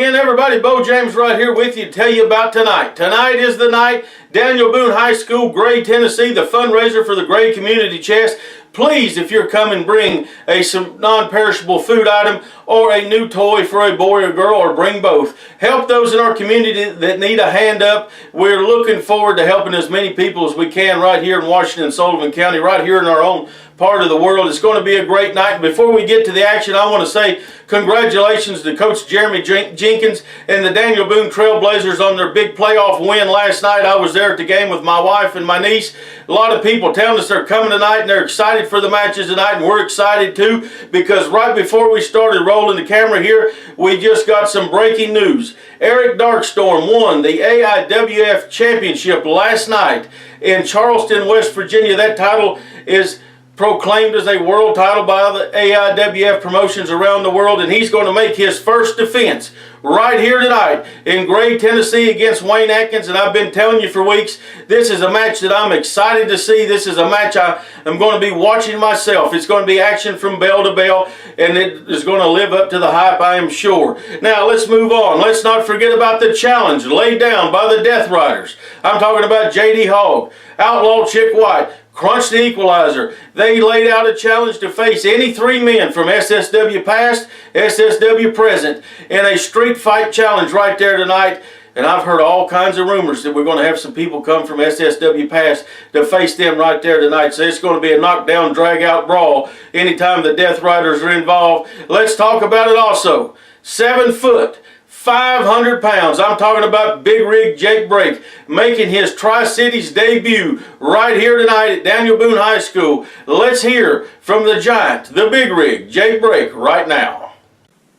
again, everybody. Bo James right here with you to tell you about tonight. Tonight is the night. Daniel Boone High School, Gray, Tennessee, the fundraiser for the Gray Community Chest. Please, if you're coming, bring some non-perishable food item or a new toy for a boy or girl, or bring both. Help those in our community that need a hand up. We're looking forward to helping as many people as we can right here in Washington and Sullivan County, right here in our own part of the world. It's going to be a great night. Before we get to the action, I want to say congratulations to Coach Jeremy Jenkins and the Daniel Boone Trailblazers on their big playoff win last night. I was there at the game with my wife and my niece. A lot of people telling us they're coming tonight and they're excited for the matches tonight, and we're excited too, because right before we started rolling the camera here, we just got some breaking news. Eric Darkstorm won the AIWF Championship last night in Charleston, West Virginia. That title is proclaimed as a world title by the AIWF promotions around the world, and he's going to make his first defense right here tonight in Gray, Tennessee against Wayne Atkins. And I've been telling you for weeks, this is a match that I'm excited to see. This is a match I'm going to be watching myself. It's going to be action from bell to bell, and it is going to live up to the hype, I am sure. Now let's move on. Let's not forget about the challenge laid down by the Death Riders. I'm talking about J.D. Hogg, Outlaw Chick White, Crunch the Equalizer. They laid out a challenge to face any three men from SSW past, SSW present, in a street fight challenge right there tonight. And I've heard all kinds of rumors that we're going to have some people come from SSW past to face them right there tonight. So it's going to be a knockdown, drag-out brawl anytime the Death Riders are involved. Let's talk about it also. 7 foot, 500 pounds. I'm talking about Big Rig Jake Brake making his Tri-Cities debut right here tonight at Daniel Boone High School. Let's hear from the giant, the Big Rig, Jake Brake, right now.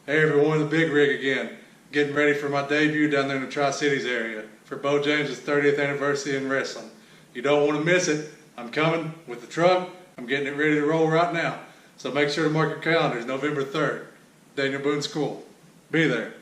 Hey everyone, the Big Rig again. Getting ready for my debut down there in the Tri-Cities area for Bo James' 30th anniversary in wrestling. You don't want to miss it. I'm coming with the truck. I'm getting it ready to roll right now. So make sure to mark your calendars, November 3rd, Daniel Boone School. Be there.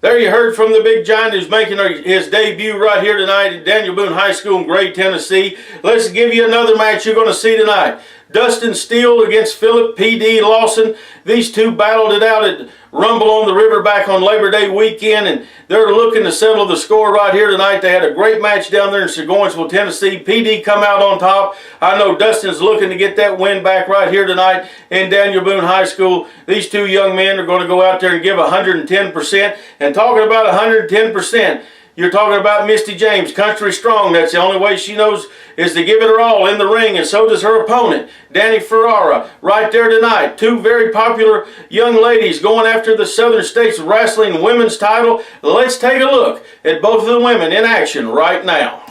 There you heard from the big giant who's making his debut right here tonight at Daniel Boone High School in Gray, Tennessee. Let's give you another match you're going to see tonight. Dustin Steele against Phillip PD Lawson. These two battled it out at Rumble on the River back on Labor Day weekend, and they're looking to settle the score right here tonight. They had a great match down there in Seguinsville, Tennessee. PD come out on top. I know Dustin's looking to get that win back right here tonight in Daniel Boone High School. These two young men are going to go out there and give 110%. And talking about 110%, you're talking about Misty James, country strong. That's the only way she knows is to give it her all in the ring, and so does her opponent, Danny Ferrara, right there tonight. Two very popular young ladies going after the Southern States Wrestling Women's title. Let's take a look at both of the women in action right now.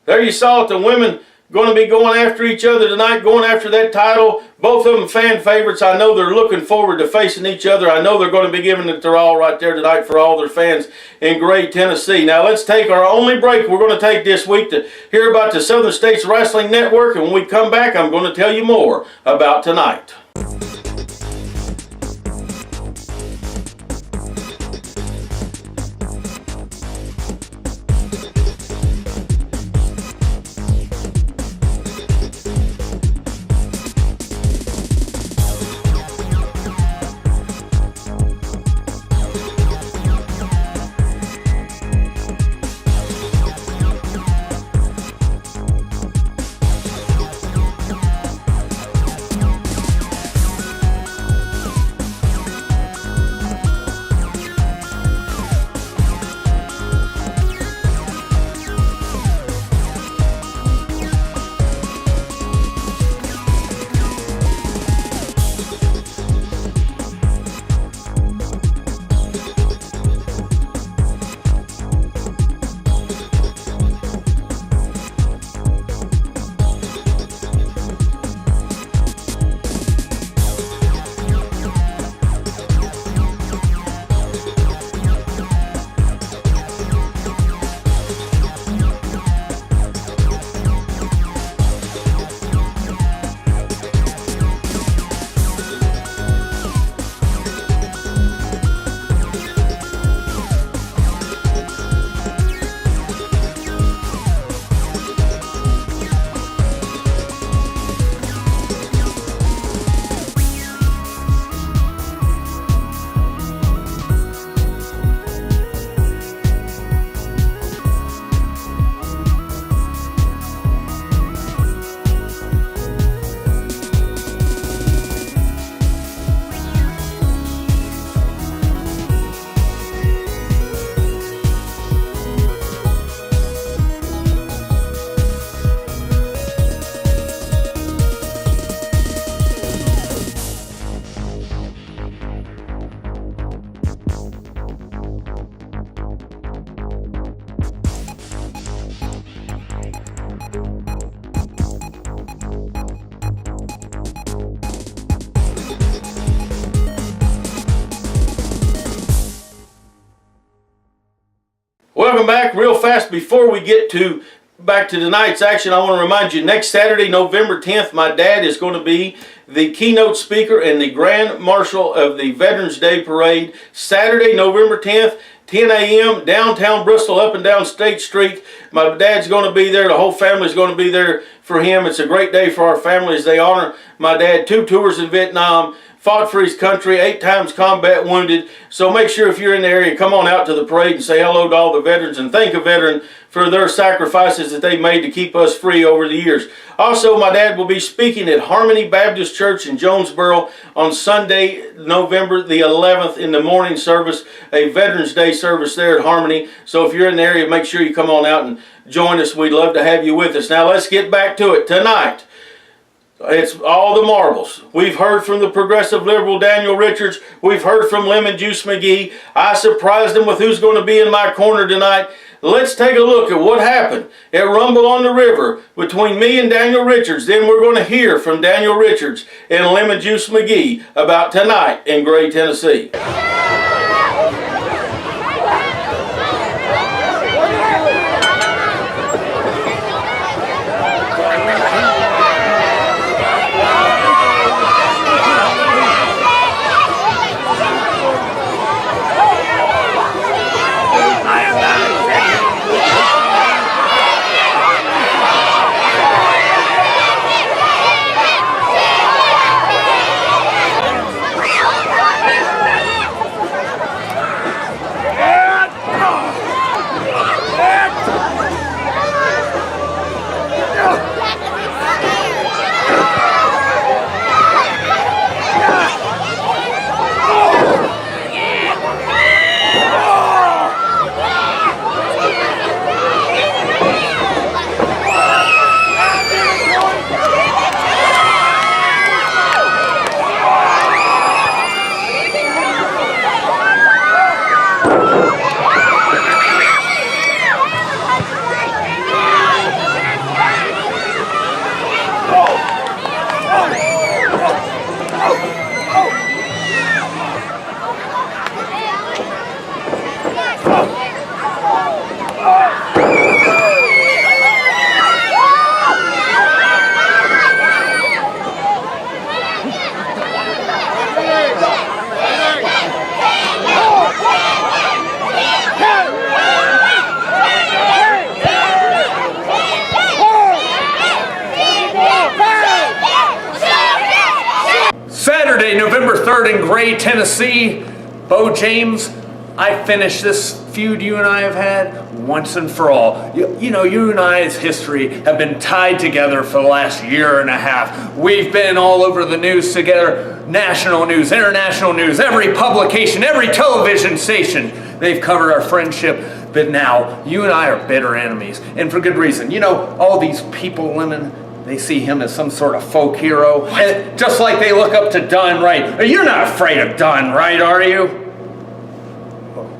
There you saw it, the women going to be going after each other tonight, going after that title. Both of them fan favorites. I know they're looking forward to facing each other. I know they're going to be giving it their all right there tonight for all their fans in Gray, Tennessee. Now let's take our only break we're going to take this week to hear about the Southern States Wrestling Network. And when we come back, I'm going to tell you more about tonight. Welcome back. Real fast before we get back to tonight's action, I want to remind you, next Saturday, November 10th, my dad is going to be the keynote speaker and the Grand Marshal of the Veterans Day Parade. Saturday, November 10th, 10 a.m., downtown Bristol, up and down State Street. My dad's going to be there. The whole family's going to be there for him. It's a great day for our family as they honor my dad. 2 tours in Vietnam, fought for his country, 8 times combat wounded. So make sure if you're in the area, come on out to the parade and say hello to all the veterans and thank a veteran for their sacrifices that they made to keep us free over the years. Also, my dad will be speaking at Harmony Baptist Church in Jonesboro on Sunday, November the 11th in the morning service, a Veterans Day service there at Harmony. So if you're in the area, make sure you come on out and join us. We'd love to have you with us. Now let's get back to it. Tonight, it's all the marbles. We've heard from the progressive liberal Daniel Richards. We've heard from Lemon Juice McGee. I surprised him with who's going to be in my corner tonight. Let's take a look at what happened at Rumble on the River between me and Daniel Richards. Then we're going to hear from Daniel Richards and Lemon Juice McGee about tonight in Gray, Tennessee. Saturday, November 3rd in Gray, Tennessee. Bo James, I finished this feud you and I have had once and for all. You know, you and I's history have been tied together for the last year and a half. We've been all over the news together. National news, international news, every publication, every television station. They've covered our friendship. But now, you and I are bitter enemies. And for good reason. You know, all these people, women, they see him as some sort of folk hero. And just like they look up to Don Wright. You're not afraid of Don Wright, are you?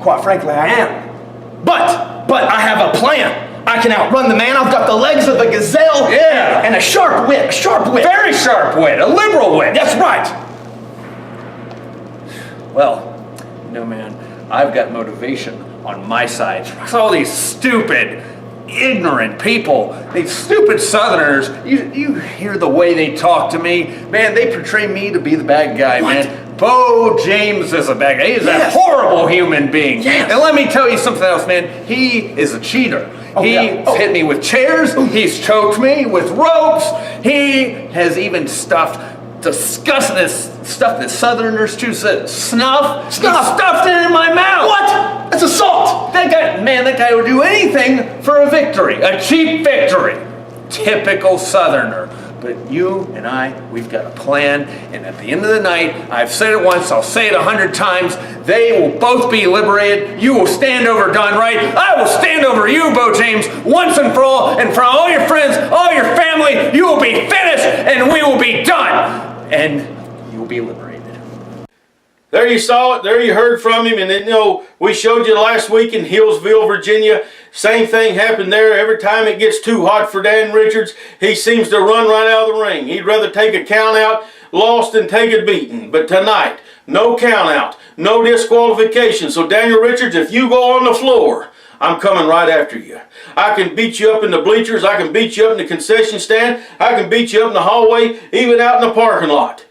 Quite frankly, I am. But I have a plan. I can outrun the man. I've got the legs of a gazelle. Yeah. And a sharp wit. Very sharp wit. A liberal wit. That's right. Well, no, man, I've got motivation on my side. It's all these stupid, ignorant people, these stupid Southerners. You hear the way they talk to me. Man, they portray me to be the bad guy, man. Bo James is a bad guy. He's a horrible human being. Yes. And let me tell you something else, man. He is a cheater. He's hit me with chairs. He's choked me with ropes. He has even stuffed disgusting stuff that Southerners choose to snuff. He stuffed it in my mouth. What? That's assault. That guy would do anything for a victory, a cheap victory. Typical Southerner. But you and I, we've got a plan, and at the end of the night, I've said it once, I'll say it 100 times, they will both be liberated. You will stand over Don Wright. I will stand over you, Bo James, once and for all, and for all your friends, all your family, you will be finished, and we will be done, and you will be liberated. There you saw it. There you heard from him. And then, you know, we showed you last week in Hillsville, Virginia. Same thing happened there. Every time it gets too hot for Dan Richards, he seems to run right out of the ring. He'd rather take a count out, lost, than take a beating. But tonight, no count out, no disqualification. So Daniel Richards, if you go on the floor, I'm coming right after you. I can beat you up in the bleachers. I can beat you up in the concession stand. I can beat you up in the hallway, even out in the parking lot.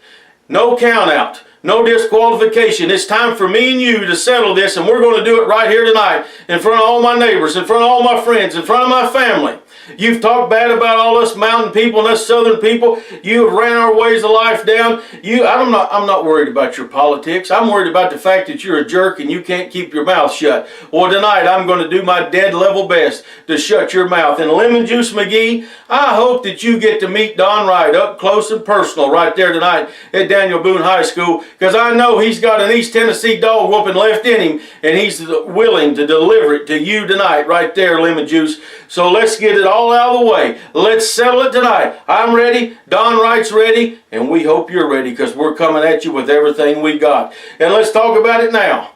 No count out. No disqualification. It's time for me and you to settle this, and we're going to do it right here tonight in front of all my neighbors, in front of all my friends, in front of my family. You've talked bad about all us mountain people and us southern people. You have ran our ways of life down. I'm not worried about your politics. I'm worried about the fact that you're a jerk and you can't keep your mouth shut. Well, tonight I'm going to do my dead level best to shut your mouth. And Lemon Juice McGee, I hope that you get to meet Don Wright up close and personal right there tonight at Daniel Boone High School, because I know he's got an East Tennessee dog whooping left in him, and he's willing to deliver it to you tonight right there, Lemon Juice. So let's get it all out of the way. Let's settle it tonight. I'm ready. Don Wright's ready. And we hope you're ready, because we're coming at you with everything we got. And let's talk about it now.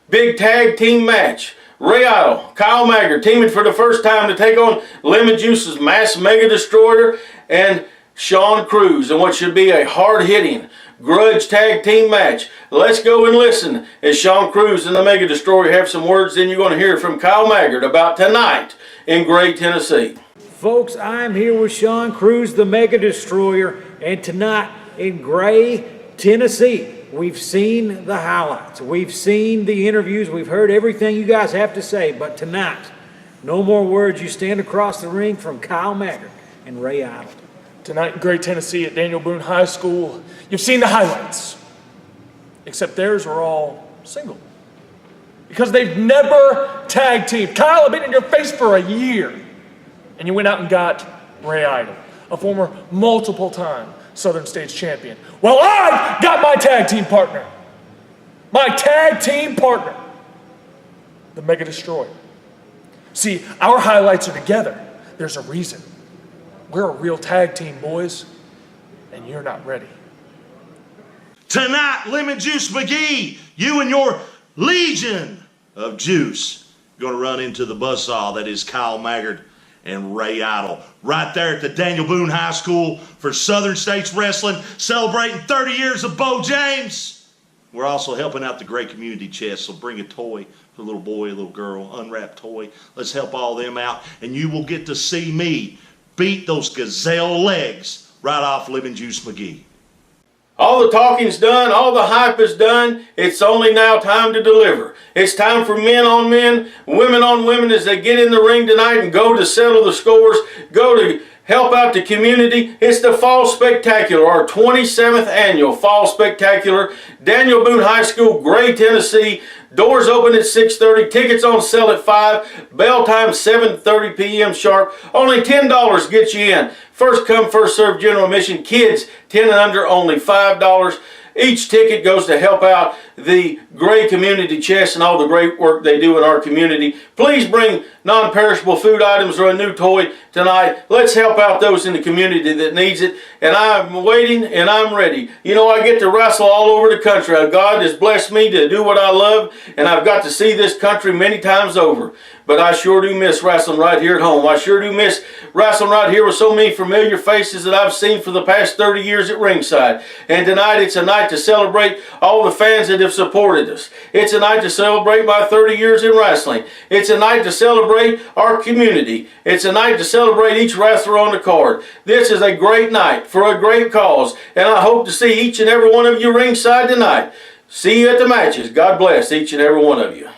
Big tag team match. Ray Idle, Kyle Maggard teaming for the first time to take on Lemon Juice's Mass Mega Destroyer and Sean Cruz in what should be a hard-hitting grudge tag team match. Let's go and listen as Sean Cruz and the Mega Destroyer have some words. Then you're going to hear from Kyle Maggard about tonight in Gray, Tennessee. Folks, I'm here with Sean Cruz, the Mega Destroyer, and tonight in Gray, Tennessee. We've seen the highlights. We've seen the interviews. We've heard everything you guys have to say. But tonight, no more words. You stand across the ring from Kyle Maggard and Ray Idle. Tonight in Gray, Tennessee at Daniel Boone High School, you've seen the highlights. Except theirs are all single. Because they've never tag teamed. Kyle, I've been in your face for a year. And you went out and got Ray Idle, a former multiple-time Southern States champion. Well, I've got my tag team partner. My tag team partner. The Mega Destroyer. See, our highlights are together. There's a reason. We're a real tag team, boys. And you're not ready. Tonight, Lemon Juice McGee, you and your legion of juice going to run into the buzzsaw that is Kyle Maggard and Ray Idle right there at the Daniel Boone High School for Southern States Wrestling, celebrating 30 years of Bo James. We're also helping out the Gray Community Chest, so bring a toy for a little boy, a little girl, unwrapped toy. Let's help all them out, and you will get to see me beat those gazelle legs right off Lemon Juice McGee. All the talking's done, all the hype is done. It's only now time to deliver. It's time for men on men, women on women as they get in the ring tonight and go to settle the scores, go to help out the community. It's the Fall Spectacular, our 27th annual Fall Spectacular. Daniel Boone High School, Gray, Tennessee. Doors open at 6:30. Tickets on sale at 5. Bell time 7:30 p.m. sharp. Only $10 gets you in. First come, first served general admission. Kids 10 and under, only $5. Each ticket goes to help out the Gray Community Chest and all the great work they do in our community. Please bring non-perishable food items or a new toy tonight. Let's help out those in the community that needs it. And I'm waiting and I'm ready. You know, I get to wrestle all over the country. God has blessed me to do what I love, and I've got to see this country many times over. But I sure do miss wrestling right here at home. I sure do miss wrestling right here with so many familiar faces that I've seen for the past 30 years at ringside. And tonight it's a night to celebrate all the fans that have supported us. It's a night to celebrate my 30 years in wrestling. It's a night to celebrate our community. It's a night to celebrate each wrestler on the card. This is a great night for a great cause, and I hope to see each and every one of you ringside tonight. See you at the matches. God bless each and every one of you.